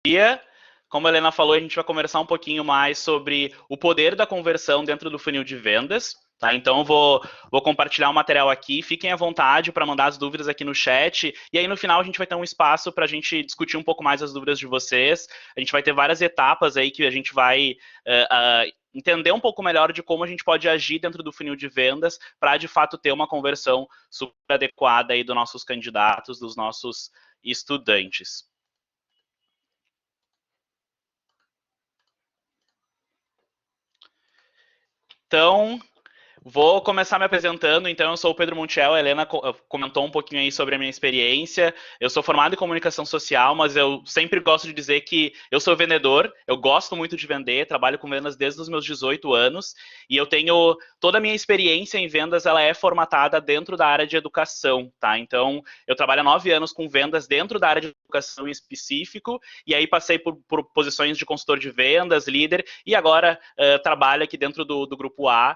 dia. Como a Helena falou, a gente vai conversar um pouquinho mais sobre o poder da conversão dentro do funil de vendas. Tá? Então, vou compartilhar o material aqui. Fiquem à vontade para mandar as dúvidas aqui no chat. E aí, no final, a gente vai ter um espaço para a gente discutir um pouco mais as dúvidas de vocês. A gente vai ter várias etapas aí que a gente vai entender um pouco melhor de como a gente pode agir dentro do funil de vendas para, de fato, ter uma conversão super adequada aí dos nossos candidatos, dos nossos estudantes. Então, vou começar me apresentando. Então, eu sou o Pedro Montiel. A Helena comentou um pouquinho aí sobre a minha experiência. Eu sou formado em comunicação social, mas eu sempre gosto de dizer que eu sou vendedor. Eu gosto muito de vender, trabalho com vendas desde os meus 18 anos. E eu tenho toda a minha experiência em vendas, ela é formatada dentro da área de educação, tá? Então, eu trabalho há 9 anos com vendas dentro da área de educação em específico. E aí passei por posições de consultor de vendas, líder. E agora trabalho aqui dentro do Grupo A,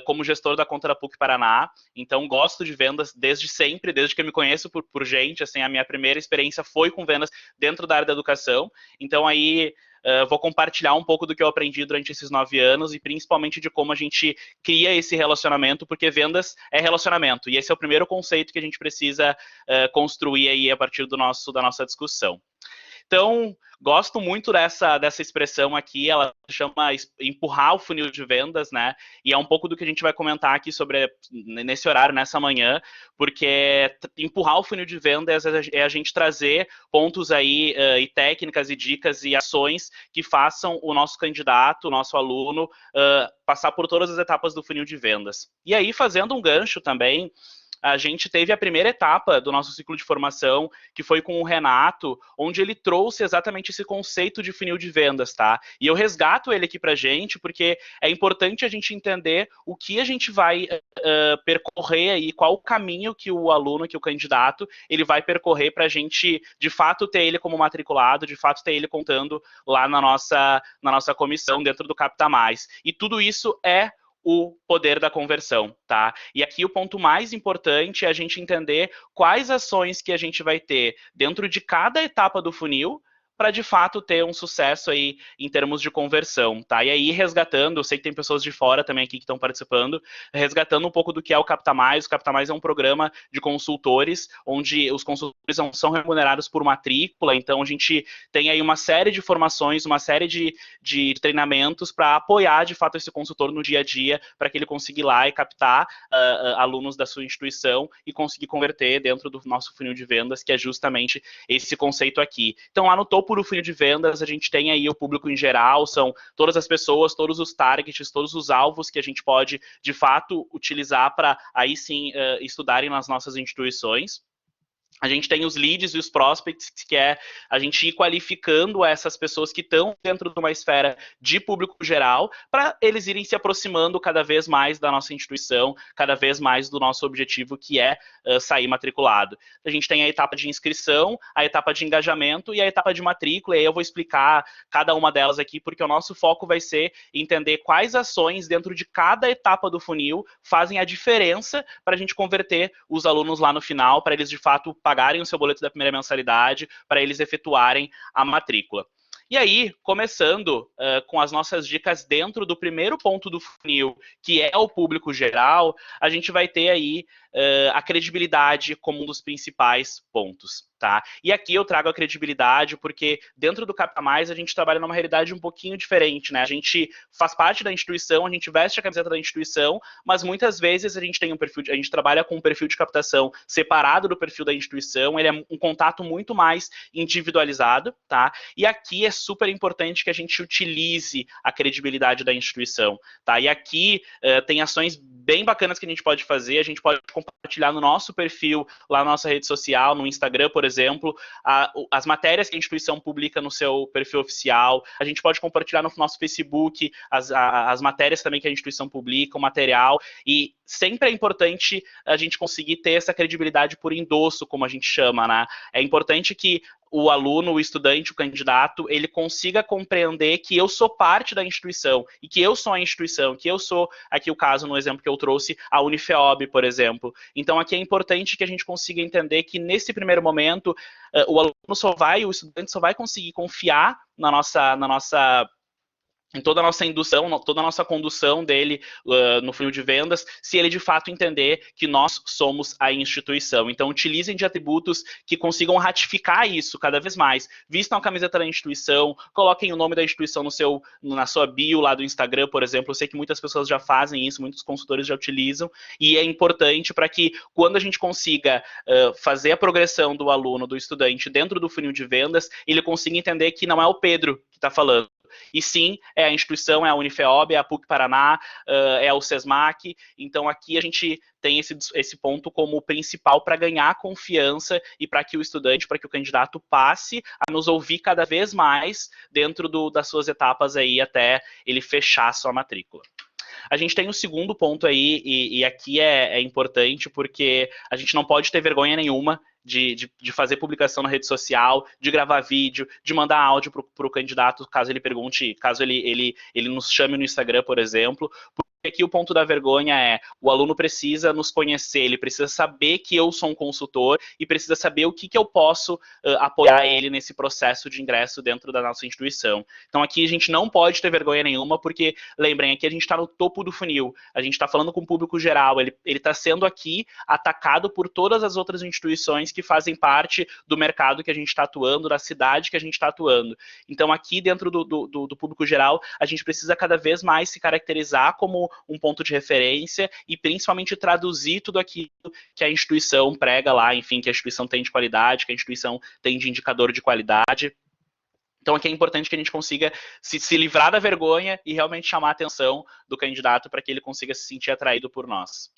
como gestor da conta da PUC Paraná. Então, gosto de vendas desde sempre, desde que eu me conheço por gente. Assim, a minha primeira experiência foi com vendas dentro da área da educação. Então, aí, vou compartilhar um pouco do que eu aprendi durante esses 9 anos e principalmente de como a gente cria esse relacionamento, porque vendas é relacionamento. E esse é o primeiro conceito que a gente precisa construir aí a partir da nossa discussão. Então, gosto muito dessa expressão aqui, ela chama empurrar o funil de vendas, né? E é um pouco do que a gente vai comentar aqui sobre nesse horário, nessa manhã, porque empurrar o funil de vendas é a gente trazer pontos aí e técnicas e dicas e ações que façam o nosso candidato, o nosso aluno, passar por todas as etapas do funil de vendas. E aí, fazendo um gancho também, a gente teve a primeira etapa do nosso ciclo de formação, que foi com o Renato, onde ele trouxe exatamente esse conceito de funil de vendas, tá? E eu resgato ele aqui pra gente, porque é importante a gente entender o que a gente vai percorrer aí, qual o caminho que o aluno, que o candidato, ele vai percorrer pra gente, de fato, ter ele como matriculado, de fato, ter ele contando lá na nossa comissão, dentro do Capta Mais. E tudo isso é o poder da conversão, tá? E aqui o ponto mais importante é a gente entender quais ações que a gente vai ter dentro de cada etapa do funil para de fato ter um sucesso aí em termos de conversão, tá? E aí resgatando, eu sei que tem pessoas de fora também aqui que estão participando, resgatando um pouco do que é o Capta Mais. O Capta Mais é um programa de consultores, onde os consultores são remunerados por matrícula, então a gente tem aí uma série de formações, uma série de treinamentos para apoiar de fato esse consultor no dia a dia, para que ele consiga ir lá e captar alunos da sua instituição e conseguir converter dentro do nosso funil de vendas, que é justamente esse conceito aqui. Então, lá no topo do funil de vendas, a gente tem aí o público em geral, são todas as pessoas, todos os targets, todos os alvos que a gente pode, de fato, utilizar para aí sim estudarem nas nossas instituições. A gente tem os leads e os prospects, que é a gente ir qualificando essas pessoas que estão dentro de uma esfera de público geral, para eles irem se aproximando cada vez mais da nossa instituição, cada vez mais do nosso objetivo, que é sair matriculado. A gente tem a etapa de inscrição, a etapa de engajamento e a etapa de matrícula, e aí eu vou explicar cada uma delas aqui, porque o nosso foco vai ser entender quais ações dentro de cada etapa do funil fazem a diferença para a gente converter os alunos lá no final, para eles de fato pagarem o seu boleto da primeira mensalidade, para eles efetuarem a matrícula. E aí, começando com as nossas dicas dentro do primeiro ponto do funil, que é o público geral, a gente vai ter aí a credibilidade como um dos principais pontos, tá? E aqui eu trago a credibilidade porque dentro do Capta Mais a gente trabalha numa realidade um pouquinho diferente, né? A gente faz parte da instituição, a gente veste a camiseta da instituição, mas muitas vezes a gente tem a gente trabalha com um perfil de captação separado do perfil da instituição, ele é um contato muito mais individualizado, tá? E aqui é super importante que a gente utilize a credibilidade da instituição, tá? E aqui tem ações bem bacanas que a gente pode fazer, a gente pode compartilhar no nosso perfil, lá na nossa rede social, no Instagram, por exemplo, as matérias que a instituição publica no seu perfil oficial, a gente pode compartilhar no nosso Facebook as matérias também que a instituição publica, o material, e sempre é importante a gente conseguir ter essa credibilidade por endosso, como a gente chama, né? É importante que o aluno, o estudante, o candidato, ele consiga compreender que eu sou parte da instituição, e que eu sou a instituição, que eu sou, aqui o caso, no exemplo que eu trouxe, a Unifeob, por exemplo. Então, aqui é importante que a gente consiga entender que, nesse primeiro momento, o aluno só vai, o estudante só vai conseguir confiar em toda a nossa indução, toda a nossa condução dele no funil de vendas, se ele de fato entender que nós somos a instituição. Então, utilizem de atributos que consigam ratificar isso cada vez mais. Vistam a camiseta da instituição, coloquem o nome da instituição na sua bio lá do Instagram, por exemplo. Eu sei que muitas pessoas já fazem isso, muitos consultores já utilizam, e é importante para que, quando a gente consiga fazer a progressão do aluno, do estudante, dentro do funil de vendas, ele consiga entender que não é o Pedro que está falando, e sim, é a instituição, é a Unifeob, é a PUC Paraná, é o SESMAC. Então, aqui a gente tem esse ponto como principal para ganhar confiança e para que o estudante, para que o candidato passe a nos ouvir cada vez mais dentro das suas etapas aí até ele fechar a sua matrícula. A gente tem o segundo ponto aí, e aqui é importante porque a gente não pode ter vergonha nenhuma de fazer publicação na rede social, de gravar vídeo, de mandar áudio para o candidato, caso ele pergunte, caso ele nos chame no Instagram, por exemplo. Aqui o ponto da vergonha é, o aluno precisa nos conhecer, ele precisa saber que eu sou um consultor e precisa saber o que eu posso apoiar ele nesse processo de ingresso dentro da nossa instituição. Então aqui a gente não pode ter vergonha nenhuma, porque, lembrem, aqui a gente está no topo do funil, a gente está falando com o público geral, ele está sendo aqui atacado por todas as outras instituições que fazem parte do mercado que a gente está atuando, da cidade que a gente está atuando. Então aqui dentro do público geral, a gente precisa cada vez mais se caracterizar como um ponto de referência e principalmente traduzir tudo aquilo que a instituição prega lá, enfim, que a instituição tem de qualidade, que a instituição tem de indicador de qualidade. Então aqui é importante que a gente consiga se livrar da vergonha e realmente chamar a atenção do candidato para que ele consiga se sentir atraído por nós.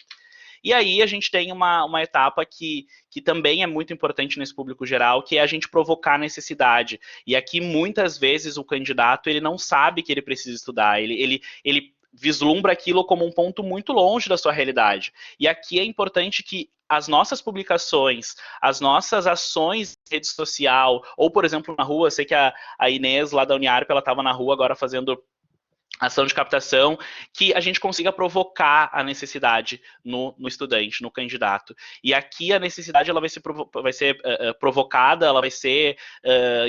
E aí a gente tem uma etapa que também é muito importante nesse público geral, que é a gente provocar a necessidade. E aqui, muitas vezes, o candidato ele não sabe que ele precisa estudar, ele vislumbra aquilo como um ponto muito longe da sua realidade. E aqui é importante que as nossas publicações, as nossas ações em rede social, ou, por exemplo, na rua, eu sei que a Inês, lá da Uniarp, ela estava na rua agora fazendo ação de captação, que a gente consiga provocar a necessidade no estudante, no candidato. E aqui a necessidade ela vai ser provocada, ela vai ser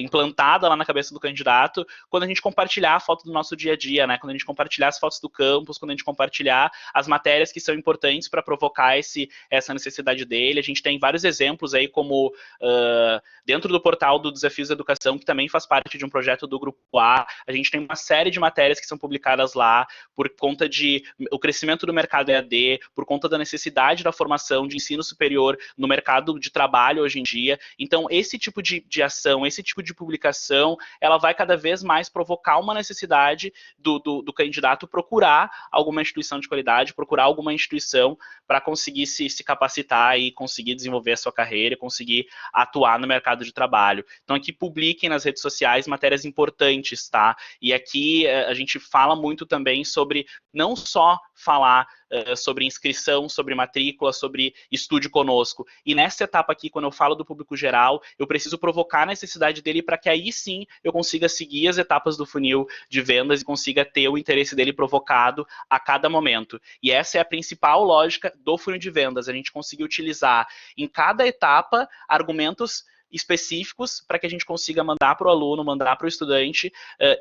implantada lá na cabeça do candidato quando a gente compartilhar a foto do nosso dia a dia, né? Quando a gente compartilhar as fotos do campus, quando a gente compartilhar as matérias que são importantes para provocar essa necessidade dele. A gente tem vários exemplos aí, como dentro do portal do Desafios da Educação, que também faz parte de um projeto do Grupo A, a gente tem uma série de matérias que são publicadas lá por conta de o crescimento do mercado EAD, por conta da necessidade da formação de ensino superior no mercado de trabalho hoje em dia. Então, esse tipo de ação, esse tipo de publicação, ela vai cada vez mais provocar uma necessidade do candidato procurar alguma instituição de qualidade, procurar alguma instituição para conseguir se capacitar e conseguir desenvolver a sua carreira, conseguir atuar no mercado de trabalho. Então, aqui publiquem nas redes sociais matérias importantes, tá? E aqui a gente fala muito também sobre não só falar sobre inscrição, sobre matrícula, sobre estude conosco. E nessa etapa aqui, quando eu falo do público geral, eu preciso provocar a necessidade dele para que aí sim eu consiga seguir as etapas do funil de vendas e consiga ter o interesse dele provocado a cada momento. E essa é a principal lógica do funil de vendas, a gente conseguir utilizar em cada etapa argumentos específicos para que a gente consiga mandar para o aluno, mandar para o estudante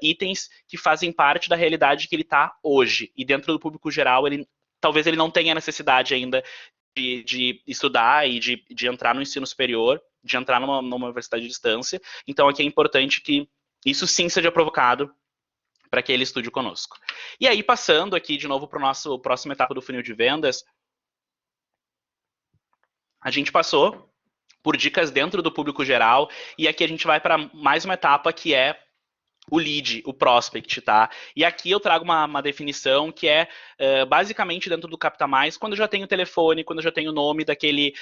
itens que fazem parte da realidade que ele está hoje. E dentro do público geral, talvez ele não tenha necessidade ainda de estudar e de entrar no ensino superior, de entrar numa universidade de distância. Então aqui é importante que isso sim seja provocado para que ele estude conosco. E aí, passando aqui de novo para a nossa próxima etapa do funil de vendas, a gente passou por dicas dentro do público geral, e aqui a gente vai para mais uma etapa que é o lead, o prospect, tá? E aqui eu trago uma definição que é basicamente dentro do Capta Mais, quando eu já tenho o telefone, quando eu já tenho o nome daquele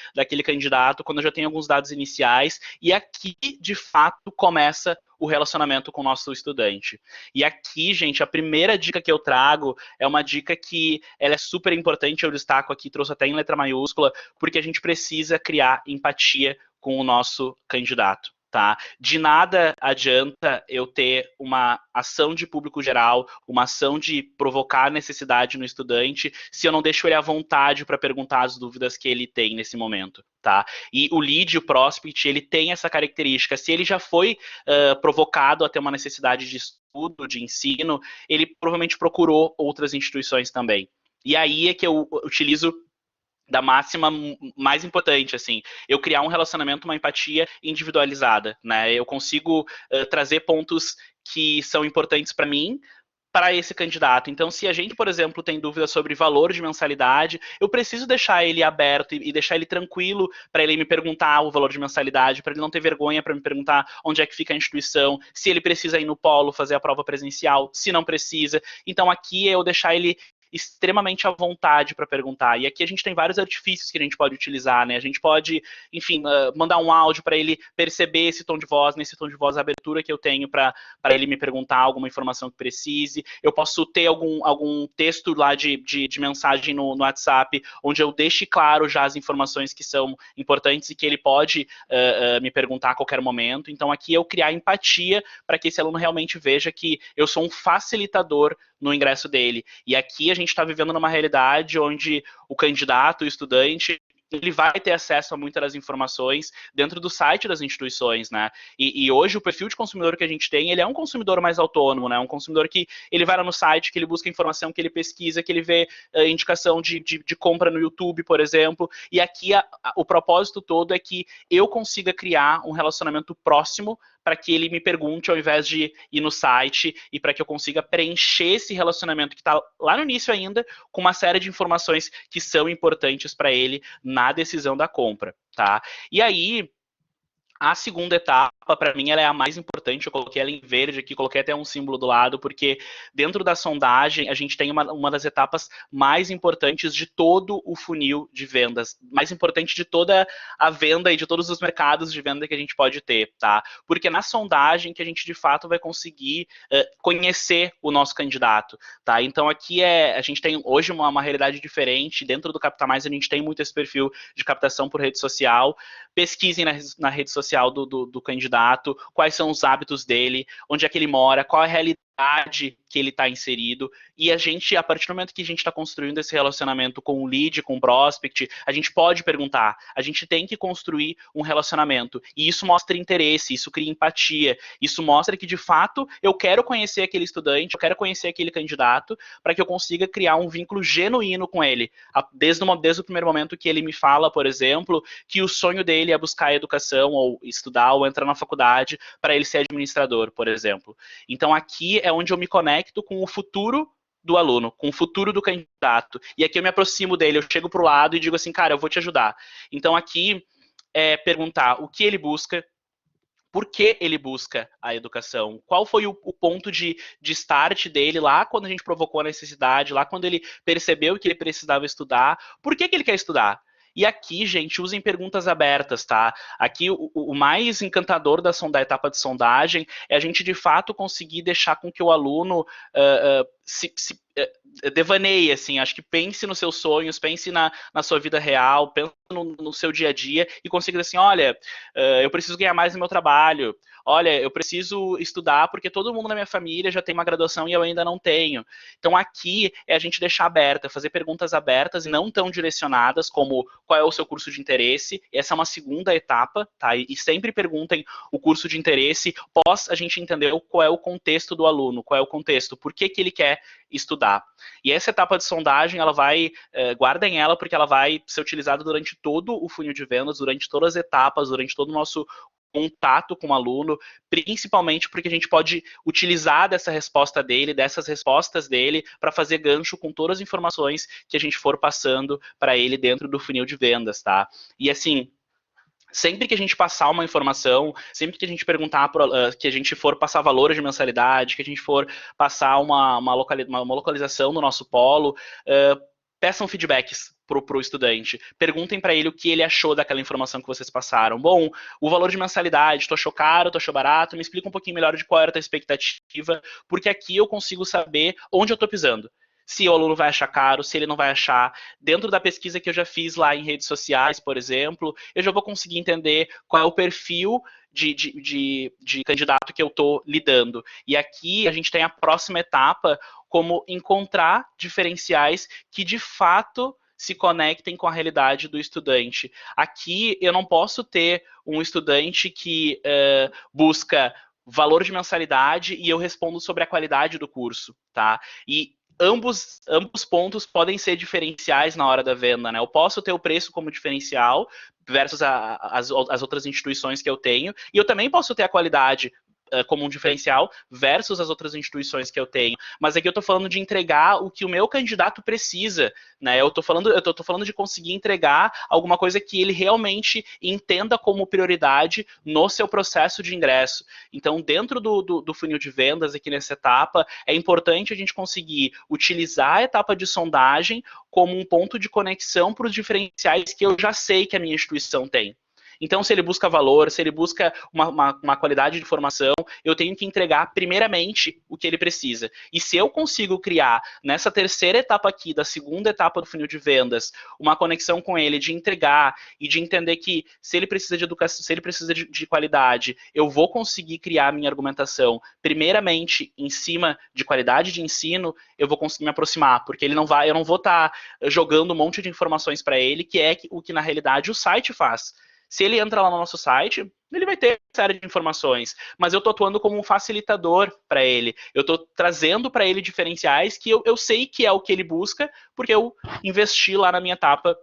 candidato, quando eu já tenho alguns dados iniciais, e aqui, de fato, começa o relacionamento com o nosso estudante. E aqui, gente, a primeira dica que eu trago é uma dica que ela é super importante, eu destaco aqui, trouxe até em letra maiúscula, porque a gente precisa criar empatia com o nosso candidato. tá? De nada adianta eu ter uma ação de público geral, uma ação de provocar necessidade no estudante, se eu não deixo ele à vontade para perguntar as dúvidas que ele tem nesse momento, tá? E o lead, o prospect, ele tem essa característica. Se ele já foi provocado a ter uma necessidade de estudo, de ensino, ele provavelmente procurou outras instituições também. E aí é que eu utilizo da máxima mais importante, assim, eu criar um relacionamento, uma empatia individualizada, né? Eu consigo trazer pontos que são importantes para mim, para esse candidato. Então, se a gente, por exemplo, tem dúvida sobre valor de mensalidade, eu preciso deixar ele aberto e deixar ele tranquilo para ele me perguntar o valor de mensalidade, para ele não ter vergonha para me perguntar onde é que fica a instituição, se ele precisa ir no polo fazer a prova presencial, se não precisa. Então, aqui é eu deixar ele extremamente à vontade para perguntar. E aqui a gente tem vários artifícios que a gente pode utilizar, né? A gente pode, enfim, mandar um áudio para ele perceber esse tom de voz, nesse tom de voz, a abertura que eu tenho para ele me perguntar alguma informação que precise. Eu posso ter algum texto lá de mensagem no WhatsApp, onde eu deixe claro já as informações que são importantes e que ele pode me perguntar a qualquer momento. Então, aqui eu criar empatia para que esse aluno realmente veja que eu sou um facilitador no ingresso dele. E aqui a gente está vivendo numa realidade onde o candidato, o estudante, ele vai ter acesso a muitas das informações dentro do site das instituições, né? E hoje o perfil de consumidor que a gente tem, ele é um consumidor mais autônomo, né? Um consumidor que ele vai lá no site, que ele busca informação, que ele pesquisa, que ele vê indicação de compra no YouTube, por exemplo. E aqui o propósito todo é que eu consiga criar um relacionamento próximo para que ele me pergunte ao invés de ir no site e para que eu consiga preencher esse relacionamento que está lá no início ainda com uma série de informações que são importantes para ele na decisão da compra, tá? E aí, a segunda etapa, para mim, ela é a mais importante. Eu coloquei ela em verde aqui, coloquei até um símbolo do lado, porque dentro da sondagem a gente tem uma das etapas mais importantes de todo o funil de vendas, mais importante de toda a venda e de todos os mercados de venda que a gente pode ter, tá? Porque na sondagem que a gente de fato vai conseguir conhecer o nosso candidato, tá? Então aqui a gente tem hoje uma realidade diferente. Dentro do Capta Mais a gente tem muito esse perfil de captação por rede social. Pesquisem na rede social do candidato, quais são os hábitos dele, onde é que ele mora, qual é a realidade que ele está inserido, e a gente, a partir do momento que a gente está construindo esse relacionamento com o lead, com o prospect, a gente pode perguntar, a gente tem que construir um relacionamento, e isso mostra interesse, isso cria empatia, isso mostra que de fato eu quero conhecer aquele estudante, eu quero conhecer aquele candidato, para que eu consiga criar um vínculo genuíno com ele, desde o primeiro momento que ele me fala, por exemplo, que o sonho dele é buscar educação, ou estudar, ou entrar na faculdade, para ele ser administrador, por exemplo. Então aqui é onde eu me conecto com o futuro do aluno, com o futuro do candidato. E aqui eu me aproximo dele, eu chego para o lado e digo assim, cara, eu vou te ajudar. Então aqui é perguntar o que ele busca, por que ele busca a educação, qual foi o ponto de start dele lá quando a gente provocou a necessidade, lá quando ele percebeu que ele precisava estudar, por que ele quer estudar? E aqui, gente, usem perguntas abertas, tá? Aqui, o mais encantador da etapa de sondagem é a gente, de fato, conseguir deixar com que o aluno devaneie, assim, acho que pense nos seus sonhos, pense na sua vida real, pense no seu dia a dia e consiga dizer assim, olha, eu preciso ganhar mais no meu trabalho, olha, eu preciso estudar porque todo mundo na minha família já tem uma graduação e eu ainda não tenho. Então aqui é a gente deixar aberta, fazer perguntas abertas e não tão direcionadas como qual é o seu curso de interesse. Essa é uma segunda etapa, tá? E sempre perguntem o curso de interesse pós a gente entender qual é o contexto do aluno, qual é o contexto, por que ele quer estudar. E essa etapa de sondagem, ela vai, guardem ela porque ela vai ser utilizada durante todo o funil de vendas, durante todas as etapas, durante todo o nosso contato com o aluno, principalmente porque a gente pode utilizar dessa resposta dele, dessas respostas dele, para fazer gancho com todas as informações que a gente for passando para ele dentro do funil de vendas, tá? E assim, sempre que a gente passar uma informação, sempre que a gente perguntar, que a gente for passar valores de mensalidade, que a gente for passar uma localização no nosso polo, peçam feedbacks para o estudante. Perguntem para ele o que ele achou daquela informação que vocês passaram. Bom, o valor de mensalidade, tu achou caro, tu achou barato? Me explica um pouquinho melhor de qual era a tua expectativa, porque aqui eu consigo saber onde eu estou pisando. se o aluno vai achar caro, se ele não vai achar. Dentro da pesquisa que eu já fiz lá em redes sociais, por exemplo, eu já vou conseguir entender qual é o perfil de candidato que eu estou lidando. E aqui a gente tem a próxima etapa, como encontrar diferenciais que de fato se conectem com a realidade do estudante. Aqui eu não posso ter um estudante que busca valor de mensalidade e eu respondo sobre a qualidade do curso, tá? E ambos pontos podem ser diferenciais na hora da venda, né? Eu posso ter o preço como diferencial versus as outras instituições que eu tenho, e eu também posso ter a qualidade como um diferencial versus as outras instituições que eu tenho. Mas aqui eu estou falando de entregar o que o meu candidato precisa, né? Eu estou falando de conseguir entregar alguma coisa que ele realmente entenda como prioridade no seu processo de ingresso. Então, dentro do funil de vendas, aqui nessa etapa, é importante a gente conseguir utilizar a etapa de sondagem como um ponto de conexão para os diferenciais que eu já sei que a minha instituição tem. Então, se ele busca valor, se ele busca uma qualidade de formação, eu tenho que entregar primeiramente o que ele precisa. E se eu consigo criar, nessa terceira etapa aqui, da segunda etapa do funil de vendas, uma conexão com ele, de entregar e de entender que se ele precisa de educação, se ele precisa de qualidade, eu vou conseguir criar minha argumentação primeiramente em cima de qualidade de ensino, eu vou conseguir me aproximar, porque eu não vou estar jogando um monte de informações para ele, que é o que na realidade o site faz. Se ele entra lá no nosso site, ele vai ter uma série de informações, mas eu estou atuando como um facilitador para ele. Eu estou trazendo para ele diferenciais que eu sei que é o que ele busca, porque eu investi lá na minha etapa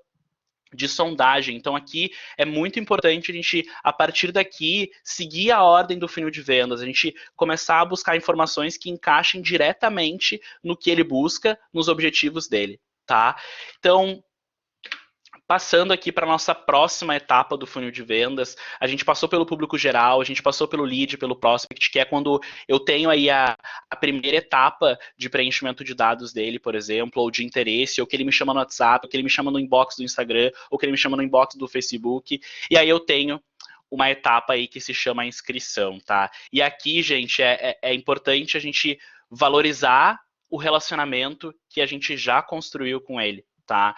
de sondagem. Então aqui é muito importante a gente, a partir daqui, seguir a ordem do funil de vendas, a gente começar a buscar informações que encaixem diretamente no que ele busca, nos objetivos dele, tá? Então, passando aqui para a nossa próxima etapa do funil de vendas, a gente passou pelo público geral, a gente passou pelo lead, pelo prospect, que é quando eu tenho aí a primeira etapa de preenchimento de dados dele, por exemplo, ou de interesse, ou que ele me chama no WhatsApp, ou que ele me chama no inbox do Instagram, ou que ele me chama no inbox do Facebook, e aí eu tenho uma etapa aí que se chama inscrição, tá? E aqui, gente, é importante a gente valorizar o relacionamento que a gente já construiu com ele. Tá?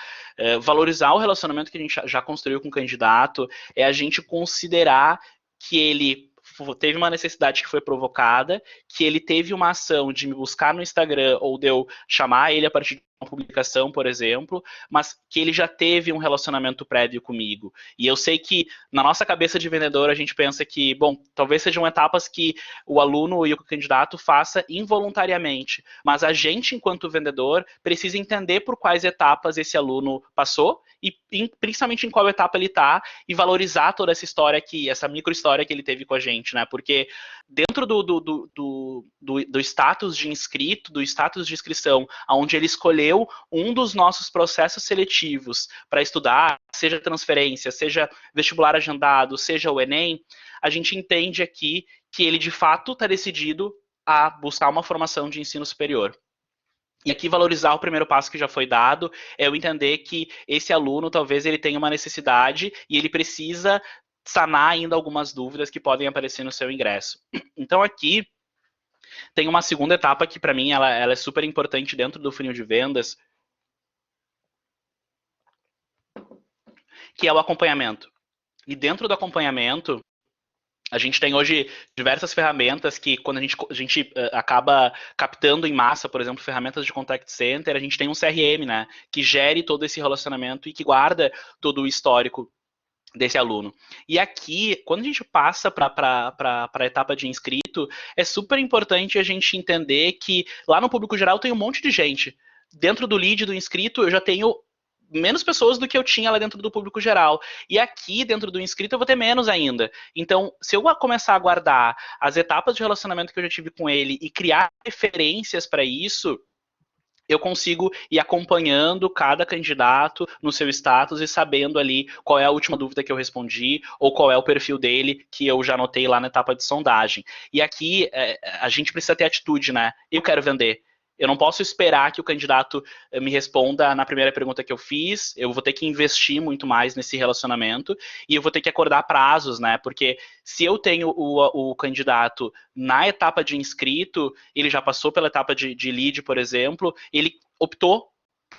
Valorizar o relacionamento que a gente já construiu com o candidato é a gente considerar que ele teve uma necessidade que foi provocada, que ele teve uma ação de me buscar no Instagram ou de eu chamar ele a partir de uma publicação, por exemplo, mas que ele já teve um relacionamento prévio comigo. E eu sei que na nossa cabeça de vendedor a gente pensa que, bom, talvez sejam etapas que o aluno e o candidato faça involuntariamente, mas a gente, enquanto vendedor, precisa entender por quais etapas esse aluno passou e principalmente em qual etapa ele está e valorizar toda essa história aqui, essa micro história que ele teve com a gente, né? Porque dentro do status de inscrito, do status de inscrição, onde ele escolheu um dos nossos processos seletivos para estudar, seja transferência, seja vestibular agendado, seja o Enem, a gente entende aqui que ele de fato está decidido a buscar uma formação de ensino superior. E aqui valorizar o primeiro passo que já foi dado, é eu entender que esse aluno talvez ele tenha uma necessidade e ele precisa sanar ainda algumas dúvidas que podem aparecer no seu ingresso. Então aqui tem uma segunda etapa que para mim ela é super importante dentro do funil de vendas, que é o acompanhamento. E dentro do acompanhamento, a gente tem hoje diversas ferramentas que, quando a gente acaba captando em massa, por exemplo, ferramentas de contact center, a gente tem um CRM, né, que gere todo esse relacionamento e que guarda todo o histórico desse aluno. E aqui, quando a gente passa para a etapa de inscrito, é super importante a gente entender que lá no público geral tem um monte de gente. Dentro do lead do inscrito, eu já tenho menos pessoas do que eu tinha lá dentro do público geral. E aqui, dentro do inscrito, eu vou ter menos ainda. Então, se eu começar a guardar as etapas de relacionamento que eu já tive com ele e criar referências para isso, eu consigo ir acompanhando cada candidato no seu status e sabendo ali qual é a última dúvida que eu respondi ou qual é o perfil dele que eu já anotei lá na etapa de sondagem. E aqui a gente precisa ter atitude, né? Eu quero vender. Eu não posso esperar que o candidato me responda na primeira pergunta que eu fiz, eu vou ter que investir muito mais nesse relacionamento e eu vou ter que acordar prazos, né? Porque se eu tenho o candidato na etapa de inscrito, ele já passou pela etapa de lead, por exemplo, ele optou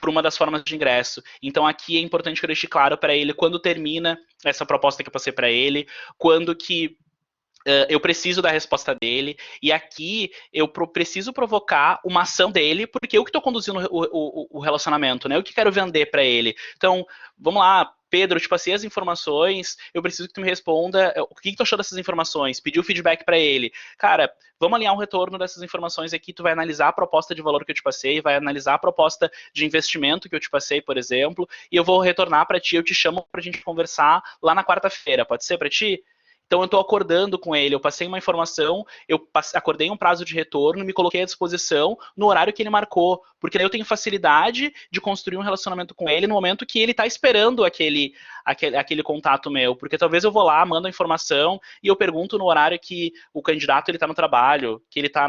por uma das formas de ingresso. Então aqui é importante que eu deixe claro para ele quando termina essa proposta que eu passei para ele, quando que eu preciso da resposta dele, e aqui eu preciso provocar uma ação dele, porque eu que estou conduzindo o relacionamento, né? Eu que quero vender para ele. Então, vamos lá, Pedro, eu te passei as informações, eu preciso que tu me responda o que tu achou dessas informações, pediu feedback para ele. Cara, vamos alinhar um retorno dessas informações aqui, tu vai analisar a proposta de valor que eu te passei, vai analisar a proposta de investimento que eu te passei, por exemplo, e eu vou retornar para ti, eu te chamo para a gente conversar lá na quarta-feira, pode ser para ti? Então eu estou acordando com ele, eu passei uma informação, acordei um prazo de retorno, me coloquei à disposição no horário que ele marcou, porque daí eu tenho facilidade de construir um relacionamento com ele no momento que ele está esperando aquele contato meu, porque talvez eu vou lá, mando a informação e eu pergunto no horário que o candidato ele está no trabalho, que ele está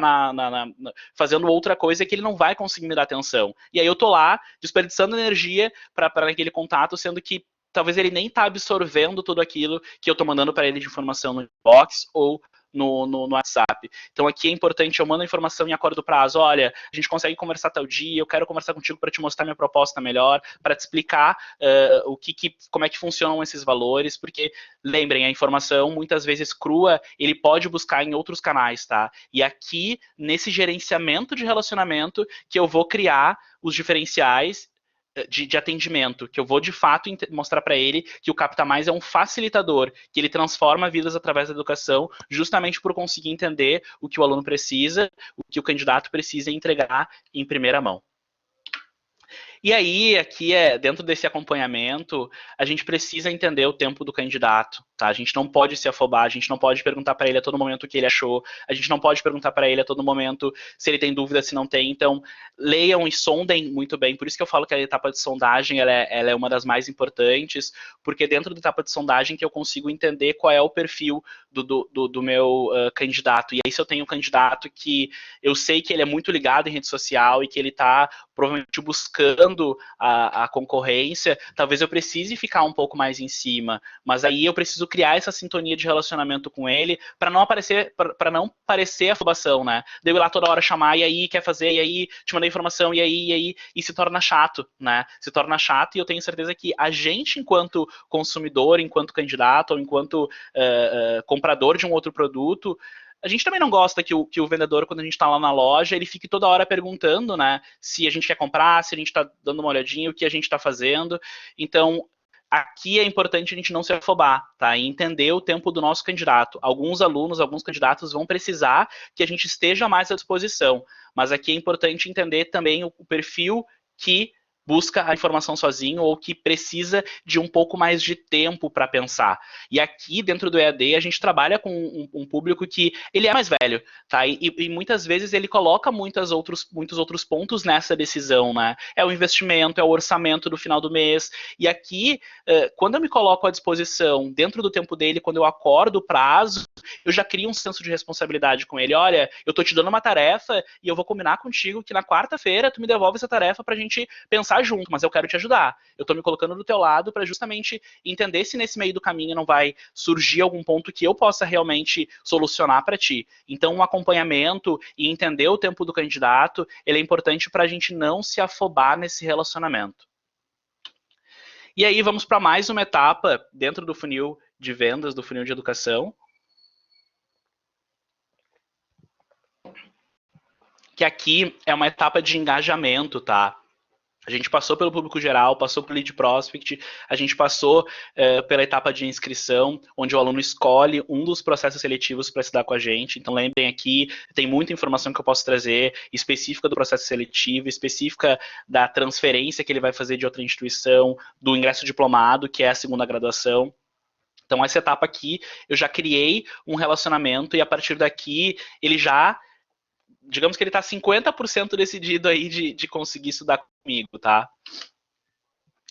fazendo outra coisa que ele não vai conseguir me dar atenção. E aí eu estou lá desperdiçando energia para aquele contato, sendo que talvez ele nem tá absorvendo tudo aquilo que eu tô mandando para ele de informação no inbox ou no WhatsApp. Então aqui é importante, eu mando a informação em acordo prazo, olha, a gente consegue conversar tal dia, eu quero conversar contigo para te mostrar minha proposta melhor, para te explicar como é que funcionam esses valores, porque lembrem, a informação muitas vezes crua, ele pode buscar em outros canais, tá? E aqui, nesse gerenciamento de relacionamento, que eu vou criar os diferenciais de atendimento, que eu vou de fato mostrar para ele que o Capta Mais é um facilitador, que ele transforma vidas através da educação, justamente por conseguir entender o que o aluno precisa, o que o candidato precisa entregar em primeira mão. E aí, aqui dentro desse acompanhamento, a gente precisa entender o tempo do candidato, tá? A gente não pode se afobar, a gente não pode perguntar para ele a todo momento o que ele achou, a gente não pode perguntar para ele a todo momento se ele tem dúvida, se não tem. Então, leiam e sondem muito bem. Por isso que eu falo que a etapa de sondagem ela é uma das mais importantes, porque dentro da etapa de sondagem que eu consigo entender qual é o perfil do meu candidato. E aí, se eu tenho um candidato que eu sei que ele é muito ligado em rede social e que ele está provavelmente buscando a concorrência, talvez eu precise ficar um pouco mais em cima, mas aí eu preciso criar essa sintonia de relacionamento com ele para não parecer afobação, né? De eu ir lá toda hora chamar, e aí, quer fazer, e aí, te mandei informação, e aí, e se torna chato, né? Se torna chato, e eu tenho certeza que a gente, enquanto consumidor, enquanto candidato, ou enquanto comprador de um outro produto, a gente também não gosta que o vendedor, quando a gente está lá na loja, ele fique toda hora perguntando, né, se a gente quer comprar, se a gente está dando uma olhadinha, o que a gente está fazendo. Então, aqui é importante a gente não se afobar, tá? E entender o tempo do nosso candidato. Alguns alunos, alguns candidatos vão precisar que a gente esteja mais à disposição, mas aqui é importante entender também o perfil que busca a informação sozinho ou que precisa de um pouco mais de tempo para pensar. E aqui, dentro do EAD, a gente trabalha com um público que ele é mais velho, tá? E muitas vezes ele coloca muitos outros pontos nessa decisão, né? É o investimento, é o orçamento do final do mês. E aqui, quando eu me coloco à disposição, dentro do tempo dele, quando eu acordo o prazo, eu já crio um senso de responsabilidade com ele. Olha, eu tô te dando uma tarefa e eu vou combinar contigo que na quarta-feira tu me devolve essa tarefa pra gente pensar junto, mas eu quero te ajudar. Eu estou me colocando do teu lado para justamente entender se nesse meio do caminho não vai surgir algum ponto que eu possa realmente solucionar para ti. Então, um acompanhamento e entender o tempo do candidato, ele é importante para a gente não se afobar nesse relacionamento. E aí, vamos para mais uma etapa dentro do funil de vendas, do funil de educação, que aqui é uma etapa de engajamento, tá? A gente passou pelo público geral, passou pelo lead prospect, a gente passou pela etapa de inscrição, onde o aluno escolhe um dos processos seletivos para estudar com a gente. Então, lembrem aqui, tem muita informação que eu posso trazer, específica do processo seletivo, específica da transferência que ele vai fazer de outra instituição, do ingresso diplomado, que é a segunda graduação. Então, essa etapa aqui, eu já criei um relacionamento e a partir daqui, ele já... digamos que ele está 50% decidido aí de conseguir estudar comigo, tá?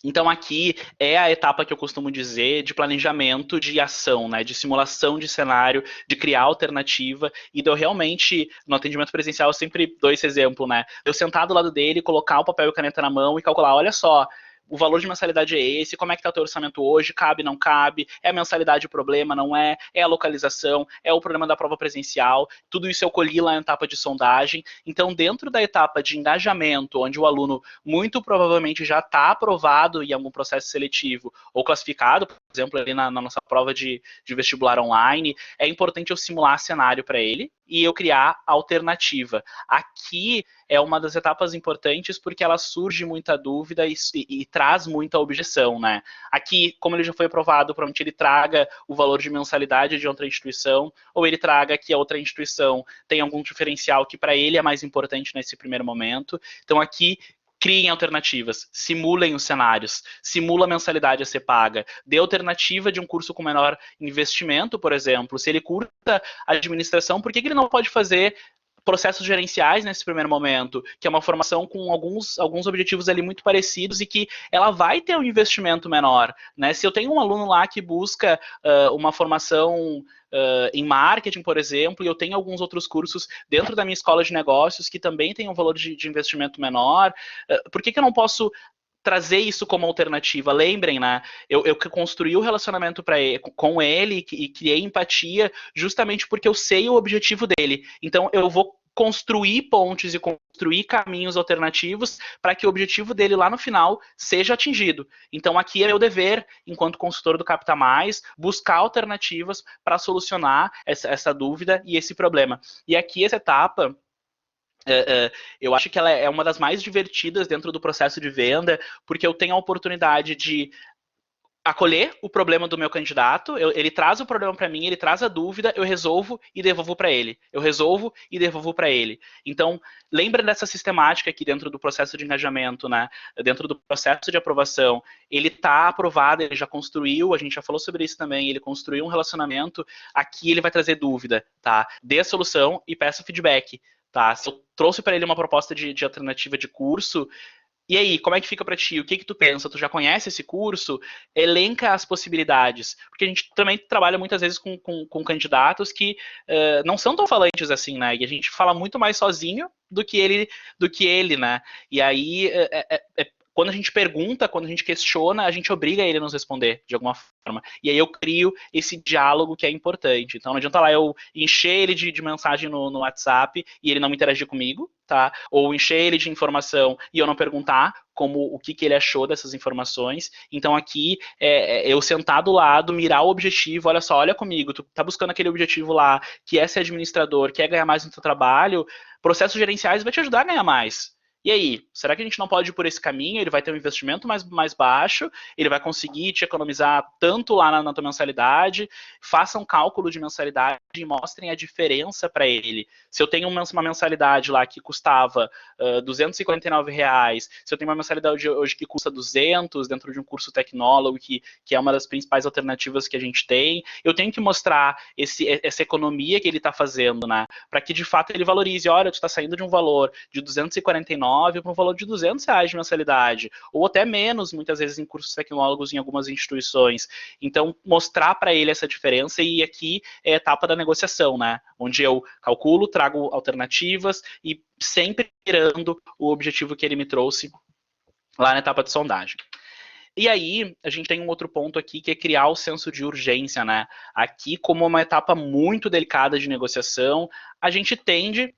Então aqui é a etapa que eu costumo dizer de planejamento de ação, né? De simulação de cenário, de criar alternativa e de eu realmente, no atendimento presencial, eu sempre dou esse exemplo, né? Eu sentar do lado dele, colocar o papel e caneta na mão e calcular, olha só, o valor de mensalidade é esse, como é que está o teu orçamento hoje, cabe, não cabe, é a mensalidade o problema, não é, é a localização, é o problema da prova presencial, tudo isso eu colhi lá na etapa de sondagem. Então, dentro da etapa de engajamento, onde o aluno muito provavelmente já está aprovado em algum processo seletivo ou classificado, por exemplo, ali na nossa prova de vestibular online, é importante eu simular cenário para ele e eu criar alternativa. Aqui é uma das etapas importantes porque ela surge muita dúvida e traz muita objeção, né? Aqui, como ele já foi aprovado, provavelmente ele traga o valor de mensalidade de outra instituição, ou ele traga que a outra instituição tem algum diferencial que para ele é mais importante nesse primeiro momento. Então aqui criem alternativas, simulem os cenários, simula a mensalidade a ser paga, dê alternativa de um curso com menor investimento, por exemplo. Se ele curta administração, por que ele não pode fazer processos gerenciais nesse primeiro momento, que é uma formação com alguns objetivos ali muito parecidos e que ela vai ter um investimento menor, né? Se eu tenho um aluno lá que busca uma formação em marketing, por exemplo, e eu tenho alguns outros cursos dentro da minha escola de negócios que também tem um valor de investimento menor, por que eu não posso trazer isso como alternativa? Lembrem, né? Eu construí o relacionamento com ele e criei empatia justamente porque eu sei o objetivo dele. Então, eu vou construir pontes e construir caminhos alternativos para que o objetivo dele lá no final seja atingido. Então, aqui é meu dever, enquanto consultor do Capta Mais, buscar alternativas para solucionar essa dúvida e esse problema. E aqui, essa etapa, eu acho que ela é uma das mais divertidas dentro do processo de venda, porque eu tenho a oportunidade de acolher o problema do meu candidato, ele traz o problema para mim, ele traz a dúvida, eu resolvo e devolvo para ele. Eu resolvo e devolvo para ele. Então, lembra dessa sistemática aqui dentro do processo de engajamento, né? Dentro do processo de aprovação. Ele está aprovado, ele já construiu, a gente já falou sobre isso também, ele construiu um relacionamento, aqui ele vai trazer dúvida, tá? Dê a solução e peça feedback. Tá? Se eu trouxe para ele uma proposta de alternativa de curso, e aí, como é que fica para ti? O que tu pensa? Tu já conhece esse curso? Elenca as possibilidades. Porque a gente também trabalha muitas vezes com candidatos que não são tão falantes assim, né? E a gente fala muito mais sozinho do que ele, né? E aí, quando a gente pergunta, quando a gente questiona, a gente obriga ele a nos responder de alguma forma. E aí eu crio esse diálogo que é importante. Então não adianta lá eu encher ele de mensagem no WhatsApp e ele não interagir comigo, tá? Ou encher ele de informação e eu não perguntar o que ele achou dessas informações. Então aqui eu sentar do lado, mirar o objetivo, olha só, olha comigo, tu tá buscando aquele objetivo lá, que é ser administrador, quer ganhar mais no teu trabalho, processos gerenciais vai te ajudar a ganhar mais. E aí, será que a gente não pode ir por esse caminho? Ele vai ter um investimento mais baixo, ele vai conseguir te economizar tanto lá na tua mensalidade, façam um cálculo de mensalidade e mostrem a diferença para ele. Se eu tenho uma mensalidade lá que custava R$ 249, se eu tenho uma mensalidade hoje que custa 200 dentro de um curso tecnólogo, que é uma das principais alternativas que a gente tem, eu tenho que mostrar essa economia que ele está fazendo, né? Para que de fato ele valorize. Olha, tu está saindo de um valor de 249 para um valor de R$ 200 de mensalidade, ou até menos, muitas vezes, em cursos tecnólogos em algumas instituições. Então, mostrar para ele essa diferença, e aqui é a etapa da negociação, né? Onde eu calculo, trago alternativas e sempre mirando o objetivo que ele me trouxe lá na etapa de sondagem. E aí, a gente tem um outro ponto aqui, que é criar o senso de urgência, né? Aqui, como uma etapa muito delicada de negociação, a gente tende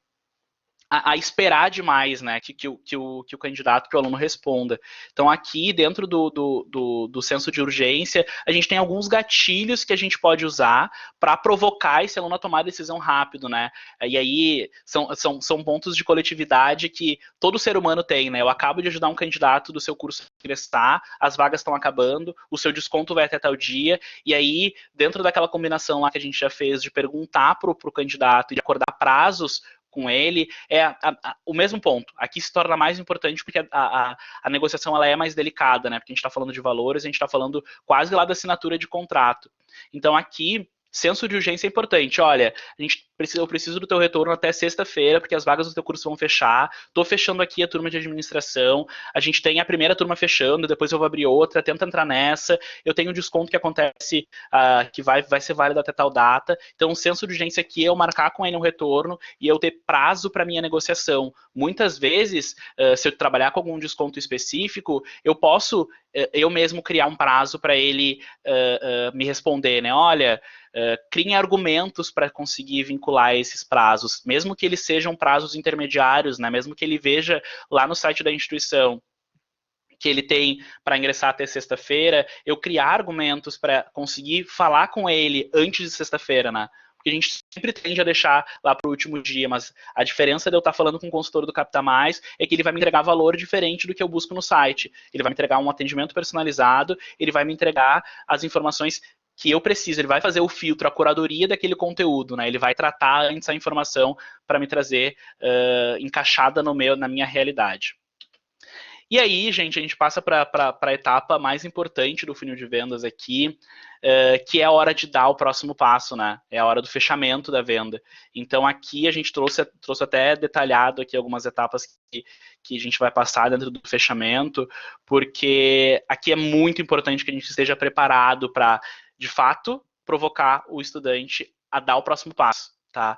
a esperar demais, né, que o candidato, que o aluno responda. Então, aqui, dentro do senso de urgência, a gente tem alguns gatilhos que a gente pode usar para provocar esse aluno a tomar a decisão rápido, né? E aí, são pontos de coletividade que todo ser humano tem, né? Eu acabo de ajudar um candidato do seu curso a ingressar, as vagas estão acabando, o seu desconto vai até tal dia, e aí, dentro daquela combinação lá que a gente já fez de perguntar para o candidato e de acordar prazos com ele, o mesmo ponto. Aqui se torna mais importante porque a negociação ela é mais delicada, né? Porque a gente está falando de valores, a gente está falando quase lá da assinatura de contrato. Então aqui Senso de urgência é importante. Olha, eu preciso do teu retorno até sexta-feira, porque as vagas do teu curso vão fechar. Estou fechando aqui a turma de administração. A gente tem a primeira turma fechando, depois eu vou abrir outra, tenta entrar nessa. Eu tenho um desconto que acontece, que vai ser válido até tal data. Então, o senso de urgência aqui é eu marcar com ele um retorno e eu ter prazo para minha negociação. Muitas vezes, se eu trabalhar com algum desconto específico, eu posso eu mesmo criar um prazo para ele me responder, né? Olha, criem argumentos para conseguir vincular esses prazos, mesmo que eles sejam prazos intermediários, né? Mesmo que ele veja lá no site da instituição que ele tem para ingressar até sexta-feira, eu criar argumentos para conseguir falar com ele antes de sexta-feira, né? Porque a gente sempre tende a deixar lá para o último dia, mas a diferença de eu estar falando com o consultor do Capta Mais é que ele vai me entregar valor diferente do que eu busco no site. Ele vai me entregar um atendimento personalizado, ele vai me entregar as informações que eu preciso, ele vai fazer o filtro, a curadoria daquele conteúdo, né? Ele vai tratar antes a informação para me trazer encaixada na minha realidade. E aí, gente, a gente passa para a etapa mais importante do funil de vendas aqui, que é a hora de dar o próximo passo, né? É a hora do fechamento da venda. Então, aqui a gente trouxe até detalhado aqui algumas etapas que a gente vai passar dentro do fechamento, porque aqui é muito importante que a gente esteja preparado para, de fato, provocar o estudante a dar o próximo passo. Tá?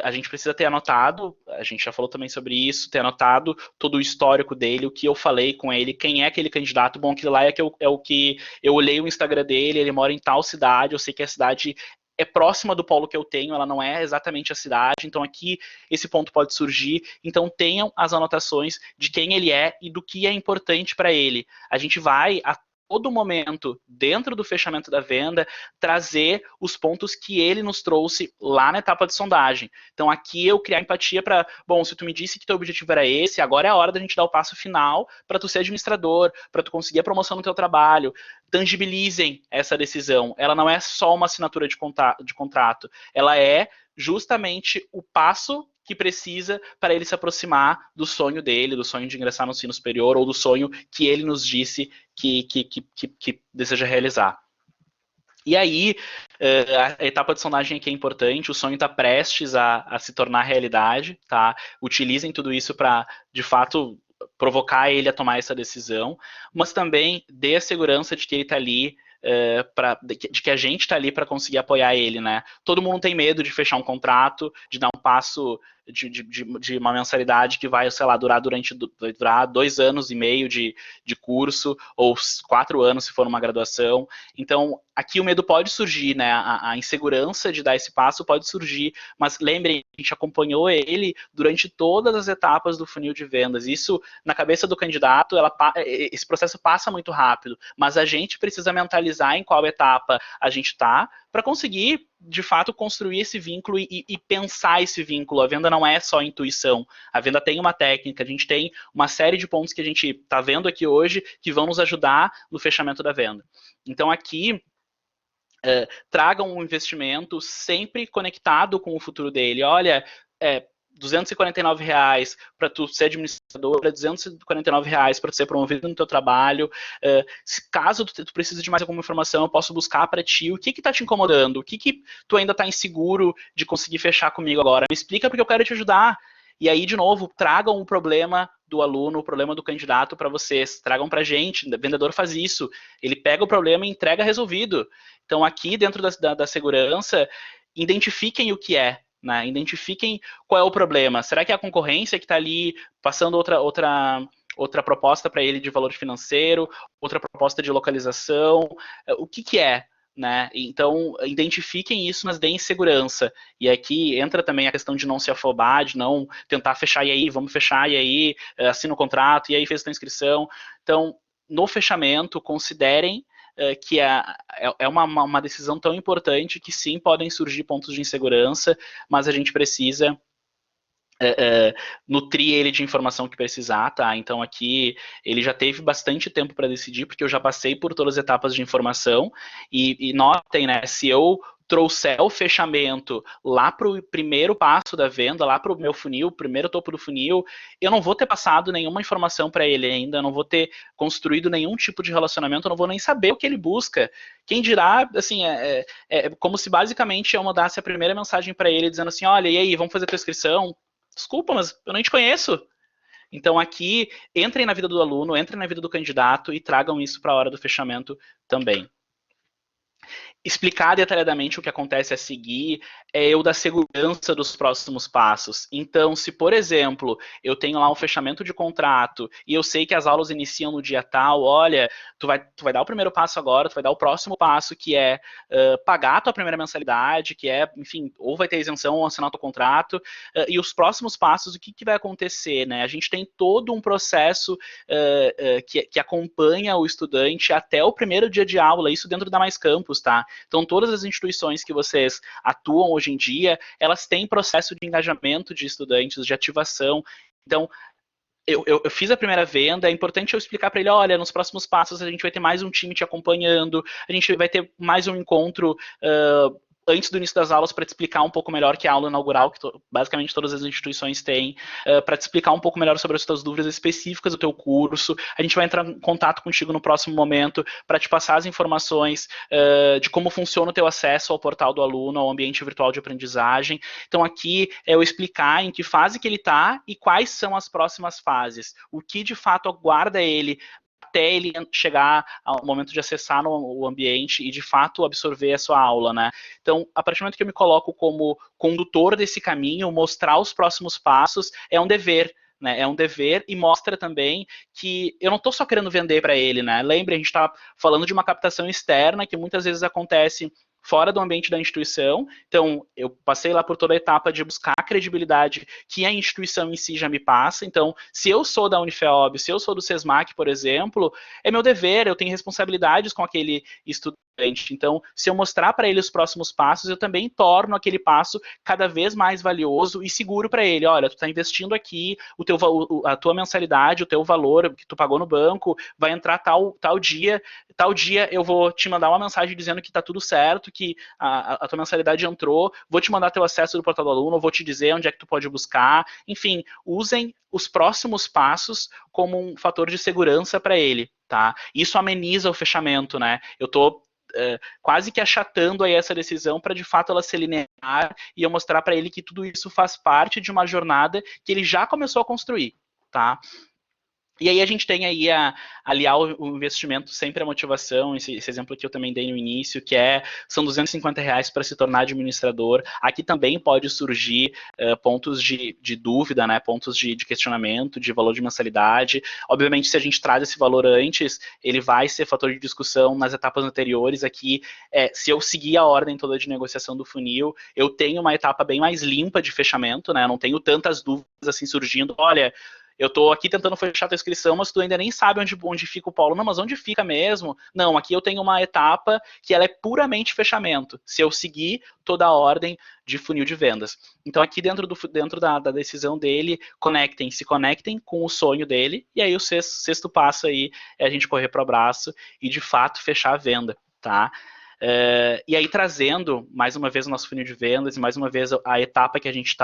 A gente precisa ter anotado, a gente já falou também sobre isso, ter anotado todo o histórico dele, o que eu falei com ele, quem é aquele candidato. Bom, aquilo lá é o que eu olhei o Instagram dele, ele mora em tal cidade, eu sei que a cidade é próxima do polo que eu tenho, ela não é exatamente a cidade, então aqui esse ponto pode surgir. Então tenham as anotações de quem ele é e do que é importante para ele. A gente vai todo momento, dentro do fechamento da venda, trazer os pontos que ele nos trouxe lá na etapa de sondagem. Então, aqui eu criar empatia para, bom, se tu me disse que teu objetivo era esse, agora é a hora da gente dar o passo final para tu ser administrador, para tu conseguir a promoção no teu trabalho. Tangibilizem essa decisão. Ela não é só uma assinatura de contrato, ela é justamente o passo que precisa para ele se aproximar do sonho dele, do sonho de ingressar no ensino superior, ou do sonho que ele nos disse que deseja realizar. E aí, a etapa de sondagem aqui é importante, o sonho está prestes a se tornar realidade, tá? Utilizem tudo isso para, de fato, provocar ele a tomar essa decisão, mas também dê a segurança de que ele está ali de que a gente está ali para conseguir apoiar ele, né? Todo mundo tem medo de fechar um contrato, de dar um passo de uma mensalidade que vai, sei lá, durar 2 anos e meio de curso, ou 4 anos se for uma graduação. Então, aqui o medo pode surgir, né? A insegurança de dar esse passo pode surgir, mas lembrem, a gente acompanhou ele durante todas as etapas do funil de vendas. Isso, na cabeça do candidato, esse processo passa muito rápido, mas a gente precisa mentalizar em qual etapa a gente está para conseguir, de fato, construir esse vínculo e pensar esse vínculo. A venda não é só intuição, a venda tem uma técnica, a gente tem uma série de pontos que a gente está vendo aqui hoje que vão nos ajudar no fechamento da venda. Então, aqui, tragam um investimento sempre conectado com o futuro dele. Olha, R$ 249 para tu ser administrador, R$ 249 para tu ser promovido no teu trabalho. Caso tu precise de mais alguma informação, eu posso buscar para ti. O que está te incomodando? O que tu ainda está inseguro de conseguir fechar comigo agora? Me explica porque eu quero te ajudar. E aí, de novo, tragam o problema do aluno, o problema do candidato para vocês. Tragam para a gente. O vendedor faz isso. Ele pega o problema e entrega resolvido. Então, aqui, dentro da segurança, identifiquem o que é. Né? Identifiquem qual é o problema. Será que é a concorrência que está ali passando outra proposta para ele de valor financeiro, outra proposta de localização? O que é? Né? Então, identifiquem isso, mas deem segurança. E aqui entra também a questão de não se afobar, de não tentar fechar, e aí, vamos fechar, e aí, assina o contrato, e aí fez a inscrição. Então, no fechamento, considerem que é uma decisão tão importante que sim, podem surgir pontos de insegurança, mas a gente precisa nutrir ele de informação que precisar, tá? Então aqui ele já teve bastante tempo para decidir, porque eu já passei por todas as etapas de informação, e notem, né, se eu trouxer o fechamento lá para o primeiro passo da venda, lá para o meu funil, primeiro topo do funil, eu não vou ter passado nenhuma informação para ele ainda, eu não vou ter construído nenhum tipo de relacionamento, eu não vou nem saber o que ele busca. Quem dirá, assim, é como se basicamente eu mandasse a primeira mensagem para ele dizendo assim, olha, e aí, vamos fazer a tua inscrição? Desculpa, mas eu nem te conheço. Então aqui, entrem na vida do aluno, entrem na vida do candidato e tragam isso para a hora do fechamento também. Explicar detalhadamente o que acontece a seguir é eu dar segurança dos próximos passos. Então, se, por exemplo, eu tenho lá um fechamento de contrato e eu sei que as aulas iniciam no dia tal, olha, tu vai dar o primeiro passo agora, tu vai dar o próximo passo, que é pagar a tua primeira mensalidade, que é, enfim, ou vai ter isenção ou assinar o teu contrato, e os próximos passos, o que vai acontecer, né? A gente tem todo um processo que acompanha o estudante até o primeiro dia de aula, isso dentro da Mais Campus, tá? Então, todas as instituições que vocês atuam hoje em dia, elas têm processo de engajamento de estudantes, de ativação. Então, eu fiz a primeira venda, é importante eu explicar para ele, olha, nos próximos passos a gente vai ter mais um time te acompanhando, a gente vai ter mais um encontro antes do início das aulas para te explicar um pouco melhor, que é a aula inaugural, que basicamente todas as instituições têm, para te explicar um pouco melhor sobre as tuas dúvidas específicas do teu curso. A gente vai entrar em contato contigo no próximo momento para te passar as informações de como funciona o teu acesso ao portal do aluno, ao ambiente virtual de aprendizagem. Então aqui é eu explicar em que fase que ele está e quais são as próximas fases. O que de fato aguarda ele até ele chegar ao momento de acessar o ambiente e de fato absorver a sua aula, né? Então, a partir do momento que eu me coloco como condutor desse caminho, mostrar os próximos passos é um dever. Né, é um dever e mostra também que eu não estou só querendo vender para ele, né? Lembre, a gente está falando de uma captação externa que muitas vezes acontece fora do ambiente da instituição. Então, eu passei lá por toda a etapa de buscar a credibilidade que a instituição em si já me passa. Então, se eu sou da Unifeob, se eu sou do SESMAC, por exemplo, é meu dever, eu tenho responsabilidades com aquele estudante. Então, se eu mostrar para ele os próximos passos, eu também torno aquele passo cada vez mais valioso e seguro para ele. Olha, tu está investindo aqui, a tua mensalidade, o teu valor que tu pagou no banco, vai entrar tal dia eu vou te mandar uma mensagem dizendo que está tudo certo, que a tua mensalidade entrou, vou te mandar teu acesso do portal do aluno, vou te dizer onde é que tu pode buscar. Enfim, usem os próximos passos como um fator de segurança para ele, tá? Isso ameniza o fechamento, né? Eu estou quase que achatando aí essa decisão para de fato ela ser linear e eu mostrar para ele que tudo isso faz parte de uma jornada que ele já começou a construir, tá? E aí a gente tem aí aliar o investimento sempre a motivação, esse exemplo que eu também dei no início, que são R$ 250 para se tornar administrador. Aqui também pode surgir pontos de dúvida, né, pontos de questionamento, de valor de mensalidade. Obviamente, se a gente traz esse valor antes, ele vai ser fator de discussão nas etapas anteriores. Aqui, se eu seguir a ordem toda de negociação do funil, eu tenho uma etapa bem mais limpa de fechamento, né, eu não tenho tantas dúvidas assim surgindo. Olha, eu estou aqui tentando fechar a tua inscrição, mas tu ainda nem sabe onde fica o polo. Não, mas onde fica mesmo? Não, aqui eu tenho uma etapa que ela é puramente fechamento, se eu seguir toda a ordem de funil de vendas. Então aqui dentro da decisão dele, se conectem com o sonho dele, e aí o sexto passo aí é a gente correr para o abraço e de fato fechar a venda, tá? E aí trazendo mais uma vez o nosso funil de vendas e mais uma vez a etapa que a gente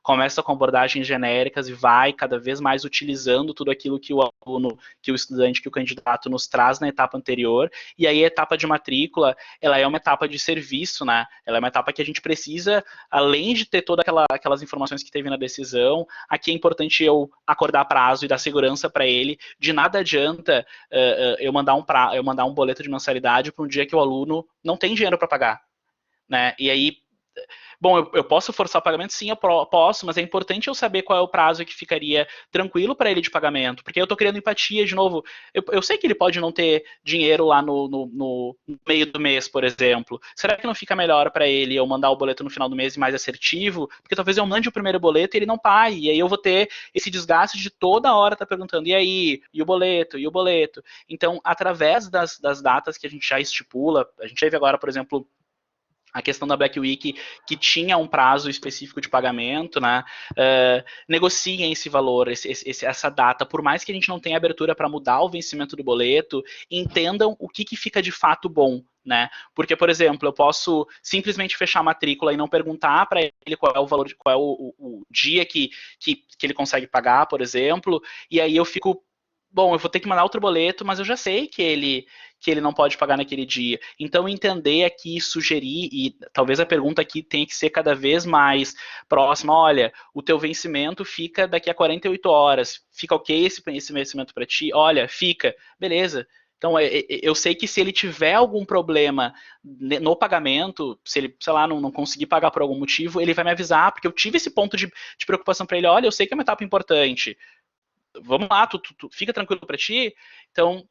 começa com abordagens genéricas e vai cada vez mais utilizando tudo aquilo que o aluno, que o estudante, que o candidato nos traz na etapa anterior. E aí a etapa de matrícula, ela é uma etapa de serviço, né? Ela é uma etapa que a gente precisa, além de ter todas aquelas informações que teve na decisão, aqui é importante eu acordar prazo e dar segurança para ele. De nada adianta eu mandar um boleto de mensalidade para um dia que o aluno não tem dinheiro para pagar, né? E aí, bom, eu posso forçar o pagamento? Sim, eu posso, mas é importante eu saber qual é o prazo que ficaria tranquilo para ele de pagamento, porque eu estou criando empatia de novo. Eu sei que ele pode não ter dinheiro lá no meio do mês, por exemplo. Será que não fica melhor para ele eu mandar o boleto no final do mês e mais assertivo? Porque talvez eu mande o primeiro boleto e ele não pague, e aí eu vou ter esse desgaste de toda hora estar perguntando, e aí? E o boleto? E o boleto? Então, através das datas que a gente já estipula, a gente teve agora, por exemplo, a questão da Black Week, que tinha um prazo específico de pagamento, né? Negociem esse valor, essa data, por mais que a gente não tenha abertura para mudar o vencimento do boleto, entendam o que fica de fato bom, né? Porque, por exemplo, eu posso simplesmente fechar a matrícula e não perguntar para ele qual é o valor, qual é o dia que ele consegue pagar, por exemplo, e aí eu fico, bom, eu vou ter que mandar outro boleto, mas eu já sei que ele não pode pagar naquele dia. Então, entender aqui, sugerir, e talvez a pergunta aqui tenha que ser cada vez mais próxima, olha, o teu vencimento fica daqui a 48 horas, fica ok esse vencimento para ti? Olha, fica, beleza. Então, eu sei que se ele tiver algum problema no pagamento, se ele, sei lá, não conseguir pagar por algum motivo, ele vai me avisar, porque eu tive esse ponto de preocupação para ele, olha, eu sei que é uma etapa importante, vamos lá, tu fica tranquilo para ti. Então,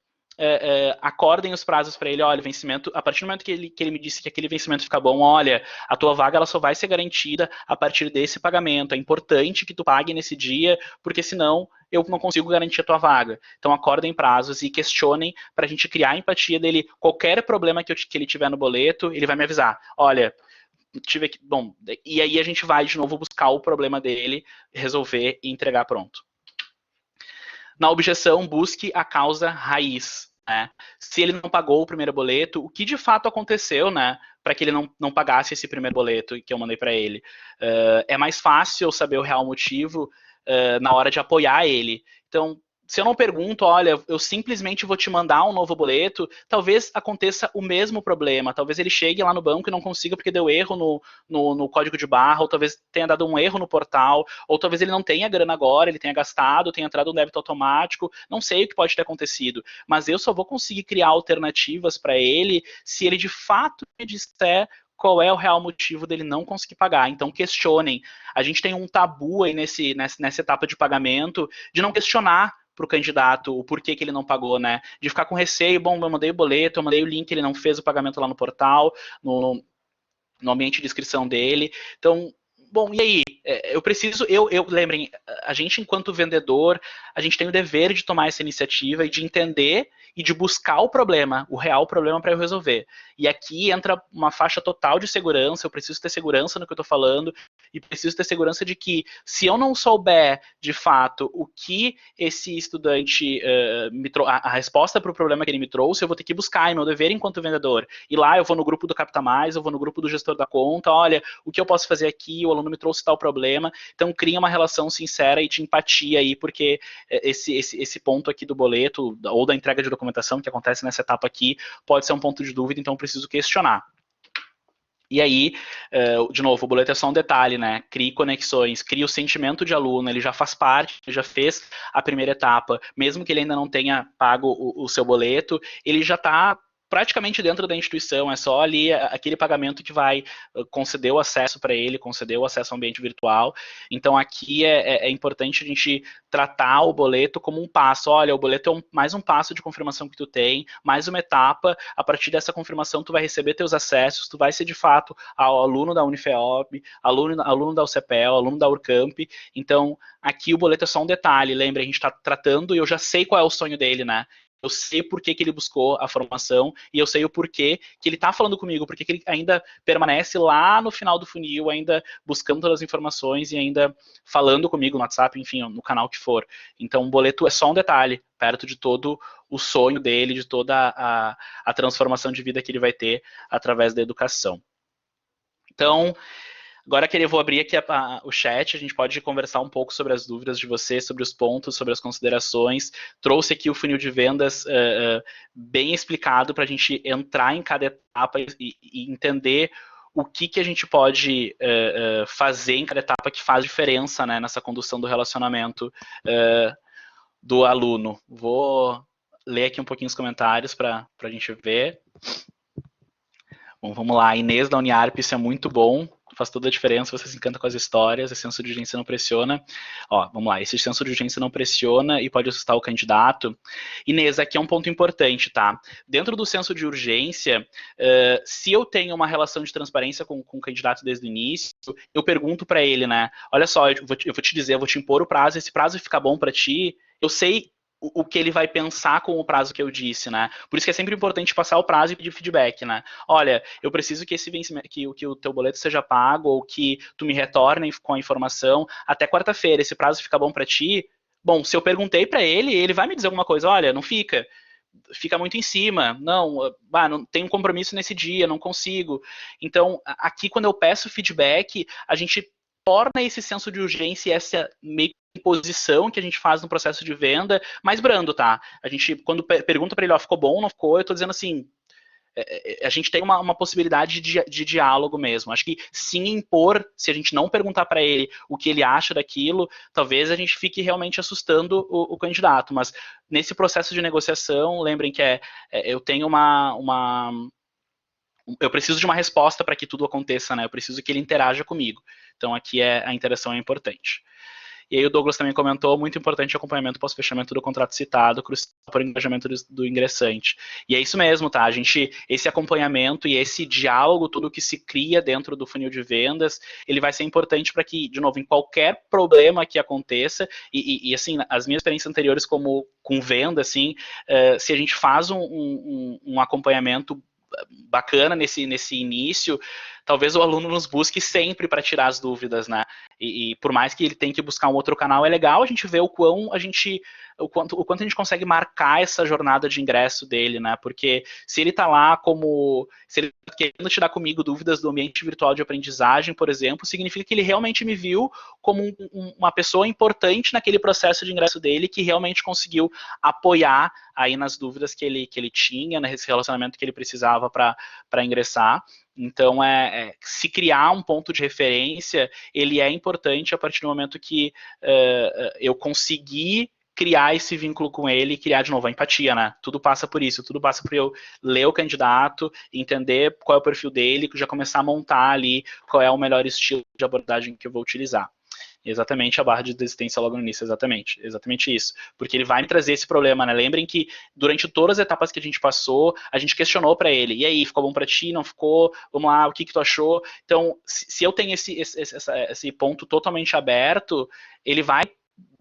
acordem os prazos para ele, olha, vencimento, a partir do momento que ele me disse que aquele vencimento fica bom, olha, a tua vaga ela só vai ser garantida a partir desse pagamento, é importante que tu pague nesse dia, porque senão eu não consigo garantir a tua vaga. Então acordem prazos e questionem para a gente criar a empatia dele, qualquer problema que ele tiver no boleto, ele vai me avisar, olha, tive aqui, bom, e aí a gente vai de novo buscar o problema dele, resolver e entregar pronto. Na objeção, busque a causa raiz. Né? Se ele não pagou o primeiro boleto, o que de fato aconteceu, né, para que ele não pagasse esse primeiro boleto que eu mandei para ele? É mais fácil eu saber o real motivo na hora de apoiar ele. Então, se eu não pergunto, olha, eu simplesmente vou te mandar um novo boleto, talvez aconteça o mesmo problema. Talvez ele chegue lá no banco e não consiga porque deu erro no código de barra, ou talvez tenha dado um erro no portal, ou talvez ele não tenha grana agora, ele tenha gastado, tenha entrado um débito automático, não sei o que pode ter acontecido. Mas eu só vou conseguir criar alternativas para ele se ele de fato me disser qual é o real motivo dele não conseguir pagar. Então questionem. A gente tem um tabu aí nessa etapa de pagamento de não questionar para o candidato o porquê que ele não pagou, né? De ficar com receio, bom, eu mandei o boleto, eu mandei o link, ele não fez o pagamento lá no portal, no ambiente de inscrição dele. Então, bom, e aí? Lembrem, a gente enquanto vendedor, a gente tem o dever de tomar essa iniciativa e de entender e de buscar o problema, o real problema para eu resolver. E aqui entra uma faixa total de segurança, eu preciso ter segurança no que eu estou falando e preciso ter segurança de que se eu não souber, de fato, o que esse estudante a resposta para o problema que ele me trouxe, eu vou ter que buscar, é meu dever enquanto vendedor. E lá eu vou no grupo do Capta Mais, eu vou no grupo do gestor da conta, olha, o que eu posso fazer aqui, o aluno me trouxe tal problema, então cria uma relação sincera e de empatia aí, porque esse ponto aqui do boleto, ou da entrega de documentação que acontece nessa etapa aqui, pode ser um ponto de dúvida, então eu preciso questionar. E aí, de novo, o boleto é só um detalhe, né? Crie conexões, crie o sentimento de aluno, ele já faz parte, ele já fez a primeira etapa, mesmo que ele ainda não tenha pago o seu boleto, ele já está praticamente dentro da instituição, é só ali aquele pagamento que vai conceder o acesso para ele, conceder o acesso ao ambiente virtual. Então aqui é importante a gente tratar o boleto como um passo. Olha, o boleto é mais um passo de confirmação que tu tem, mais uma etapa. A partir dessa confirmação tu vai receber teus acessos, tu vai ser de fato aluno da Unifeop, aluno da UCPEL, aluno da Urcamp. Então aqui o boleto é só um detalhe. Lembra, a gente está tratando e eu já sei qual é o sonho dele, né? Eu sei por que ele buscou a formação e eu sei o porquê que ele está falando comigo, porque que ele ainda permanece lá no final do funil, ainda buscando todas as informações e ainda falando comigo no WhatsApp, enfim, no canal que for. Então, o boleto é só um detalhe, perto de todo o sonho dele, de toda a transformação de vida que ele vai ter através da educação. Então, agora que eu vou abrir aqui o chat, a gente pode conversar um pouco sobre as dúvidas de vocês, sobre os pontos, sobre as considerações. Trouxe aqui o funil de vendas bem explicado para a gente entrar em cada etapa e entender o que a gente pode fazer em cada etapa que faz diferença, né, nessa condução do relacionamento do aluno. Vou ler aqui um pouquinho os comentários para a gente ver. Bom, vamos lá. Inês da Uniarp, isso é muito bom. Faz toda a diferença, você se encanta com as histórias, esse senso de urgência não pressiona. Ó, vamos lá, esse senso de urgência não pressiona e pode assustar o candidato. Inês, aqui é um ponto importante, tá? Dentro do senso de urgência, se eu tenho uma relação de transparência com o candidato desde o início, eu pergunto para ele, né? Olha só, eu vou te dizer, eu vou te impor o prazo, esse prazo fica bom para ti, eu sei o que ele vai pensar com o prazo que eu disse, né? Por isso que é sempre importante passar o prazo e pedir feedback, né? Olha, eu preciso que esse vencimento, que o teu boleto seja pago ou que tu me retorne com a informação até quarta-feira. Esse prazo fica bom para ti? Bom, se eu perguntei para ele, ele vai me dizer alguma coisa. Olha, não fica muito em cima. Não, não tem um compromisso nesse dia, não consigo. Então, aqui quando eu peço feedback, a gente torna esse senso de urgência e essa meio imposição que a gente faz no processo de venda mais brando, tá? A gente, quando pergunta para ele, ó, ficou bom, não ficou, eu tô dizendo assim, a gente tem uma possibilidade de diálogo mesmo. Acho que sim impor, se a gente não perguntar para ele o que ele acha daquilo, talvez a gente fique realmente assustando o candidato. Mas nesse processo de negociação, lembrem que eu tenho eu preciso de uma resposta para que tudo aconteça, né? Eu preciso que ele interaja comigo. Então aqui a interação é importante. E aí o Douglas também comentou, muito importante o acompanhamento pós-fechamento do contrato citado, crucial para o engajamento do ingressante. E é isso mesmo, tá? Esse acompanhamento e esse diálogo, tudo que se cria dentro do funil de vendas, ele vai ser importante para que, de novo, em qualquer problema que aconteça, e assim, as minhas experiências anteriores com venda, assim, se a gente faz um acompanhamento bacana nesse início, talvez o aluno nos busque sempre para tirar as dúvidas, né? E por mais que ele tenha que buscar um outro canal, é legal a gente ver o quanto a gente consegue marcar essa jornada de ingresso dele, né? Porque se ele está lá se ele está querendo tirar comigo dúvidas do ambiente virtual de aprendizagem, por exemplo, significa que ele realmente me viu como uma pessoa importante naquele processo de ingresso dele, que realmente conseguiu apoiar aí nas dúvidas que ele tinha, nesse relacionamento que ele precisava para ingressar. Então, se criar um ponto de referência, ele é importante a partir do momento que eu conseguir criar esse vínculo com ele e criar de novo a empatia, né? Tudo passa por isso, tudo passa por eu ler o candidato, entender qual é o perfil dele, já começar a montar ali qual é o melhor estilo de abordagem que eu vou utilizar. Exatamente a barra de desistência logo no início, exatamente isso. Porque ele vai me trazer esse problema, né? Lembrem que durante todas as etapas que a gente passou, a gente questionou para ele, e aí, ficou bom para ti, não ficou? Vamos lá, o que tu achou? Então, se eu tenho esse ponto totalmente aberto, ele vai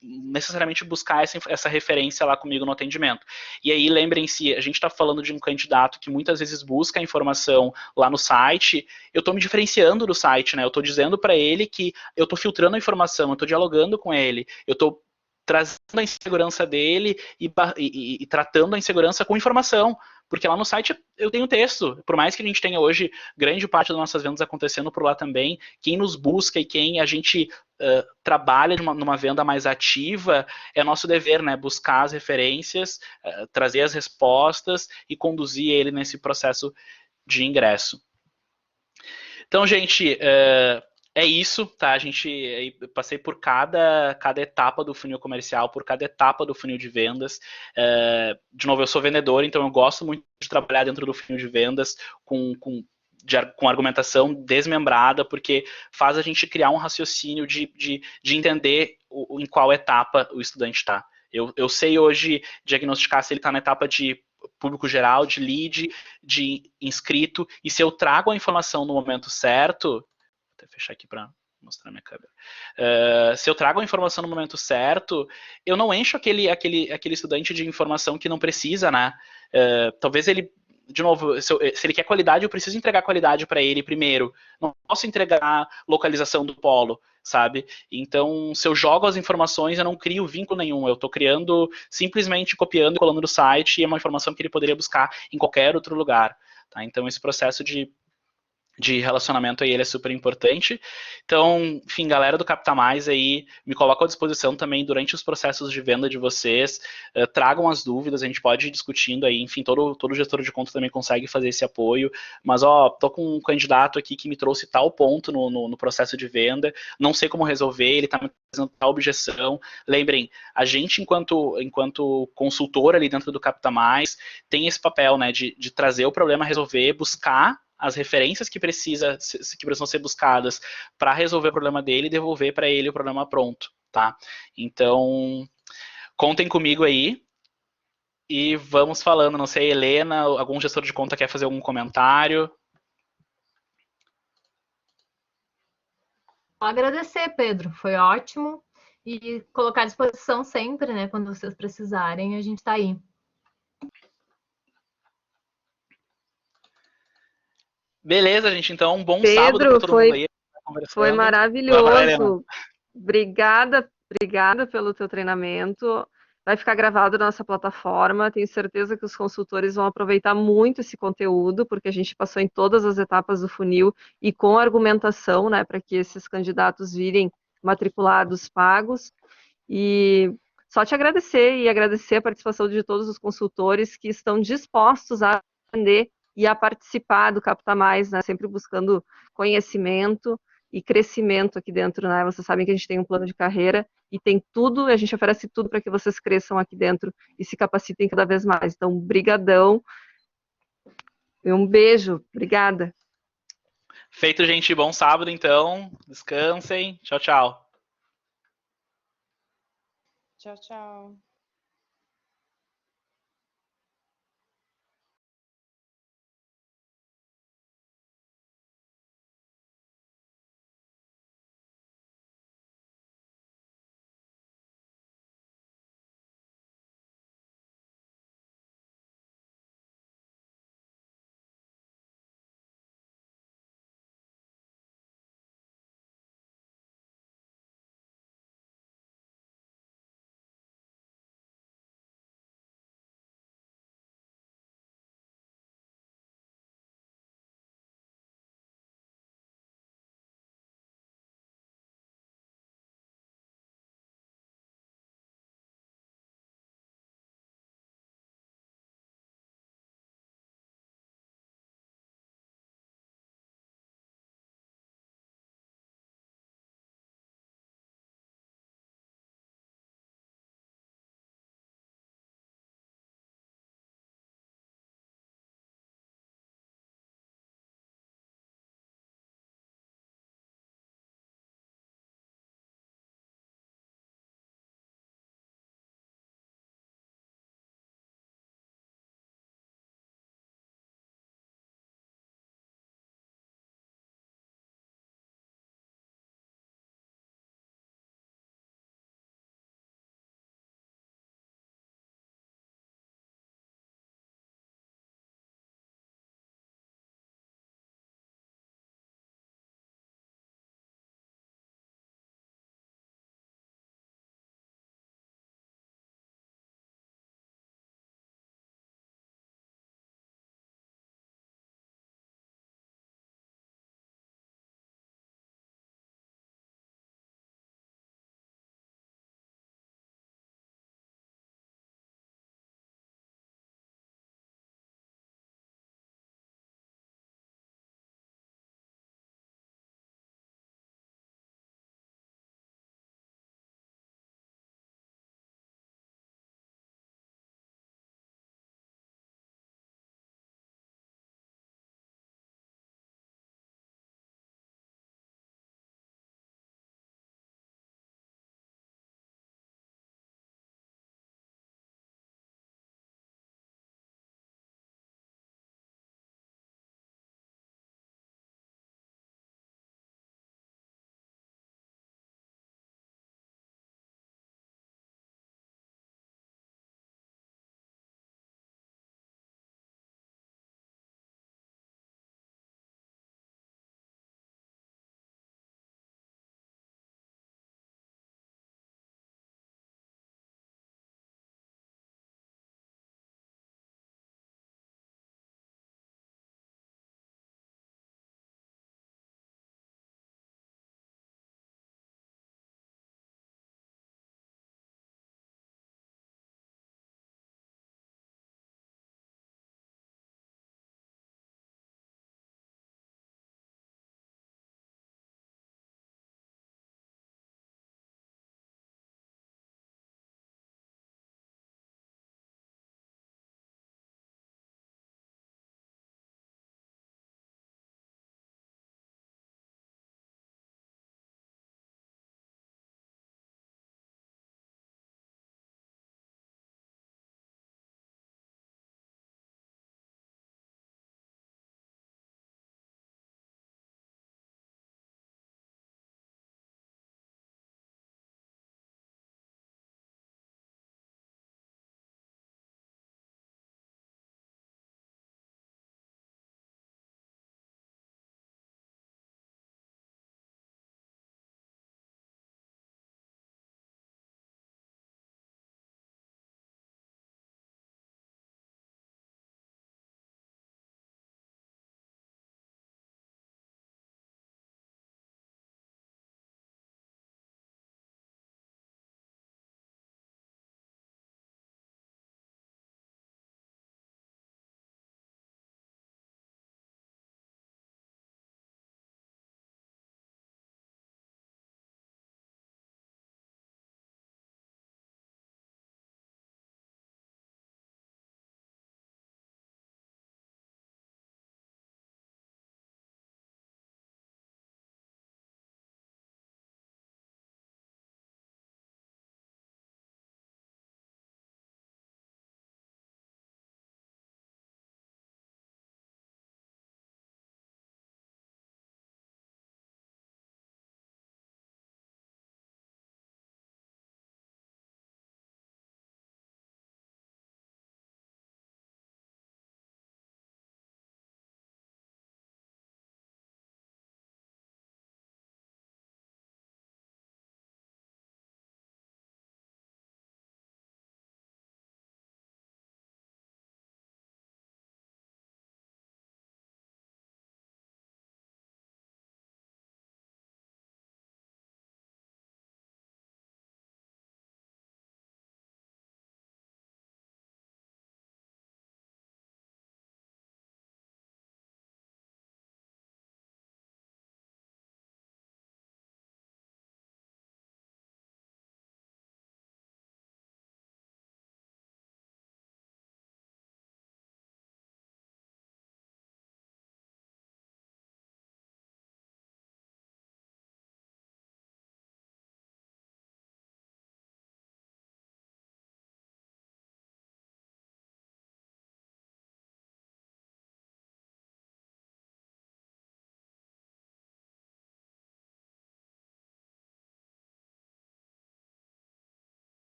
necessariamente buscar essa referência lá comigo no atendimento. E aí, lembrem-se, a gente está falando de um candidato que muitas vezes busca a informação lá no site, eu estou me diferenciando do site, né? Eu estou dizendo para ele que eu estou filtrando a informação, eu estou dialogando com ele, eu estou trazendo a insegurança dele e tratando a insegurança com informação, porque lá no site eu tenho texto, por mais que a gente tenha hoje grande parte das nossas vendas acontecendo por lá também, quem nos busca e quem a gente trabalha numa venda mais ativa, é nosso dever, né, buscar as referências, trazer as respostas e conduzir ele nesse processo de ingresso. Então, gente, é isso, tá? Eu passei por cada etapa do funil comercial, por cada etapa do funil de vendas. De novo, eu sou vendedor, então eu gosto muito de trabalhar dentro do funil de vendas com argumentação desmembrada, porque faz a gente criar um raciocínio de entender em qual etapa o estudante está. Eu sei hoje diagnosticar se ele está na etapa de público geral, de lead, de inscrito, e se eu trago a informação no momento certo, vou até fechar aqui para mostrar minha câmera. Se eu trago a informação no momento certo, eu não encho aquele estudante de informação que não precisa, né? Talvez ele, de novo, se ele quer qualidade, eu preciso entregar qualidade para ele primeiro. Não posso entregar localização do polo, sabe? Então, se eu jogo as informações, eu não crio vínculo nenhum. Eu estou criando, simplesmente copiando e colando do site, e é uma informação que ele poderia buscar em qualquer outro lugar. Tá? Então, esse processo de relacionamento aí, ele é super importante. Então, enfim, galera do Capta Mais aí, me coloco à disposição também durante os processos de venda de vocês, tragam as dúvidas, a gente pode ir discutindo aí, enfim, todo gestor de conta também consegue fazer esse apoio, mas ó, tô com um candidato aqui que me trouxe tal ponto no processo de venda, não sei como resolver, ele tá me trazendo tal objeção. Lembrem, a gente enquanto consultor ali dentro do Capta Mais, tem esse papel, né, de trazer o problema, resolver, buscar as referências que precisam ser buscadas para resolver o problema dele e devolver para ele o problema pronto, tá? Então, contem comigo aí e vamos falando. Não sei, Helena, algum gestor de conta quer fazer algum comentário? Agradecer, Pedro, foi ótimo. e colocar à disposição sempre, né? Quando vocês precisarem, a gente está aí. Beleza, gente. Então, um bom sábado para Pedro, todo mundo foi, aí. foi Conversando. Vai falar, Helena. maravilhoso. Obrigada pelo teu treinamento. Vai ficar gravado na nossa plataforma. Tenho certeza que os consultores vão aproveitar muito esse conteúdo, porque a gente passou em todas as etapas do funil e com argumentação, né, para que esses candidatos virem matriculados pagos. E só te agradecer e agradecer a participação de todos os consultores que estão dispostos a aprender e a participar do Capta Mais, né, sempre buscando conhecimento e crescimento aqui dentro, né? Vocês sabem que a gente tem um plano de carreira e tem tudo, a gente oferece tudo para que vocês cresçam aqui dentro e se capacitem cada vez mais. Então, brigadão e um beijo. Obrigada. Feito, gente. Bom sábado, então. Descansem. Tchau, tchau. Tchau, tchau.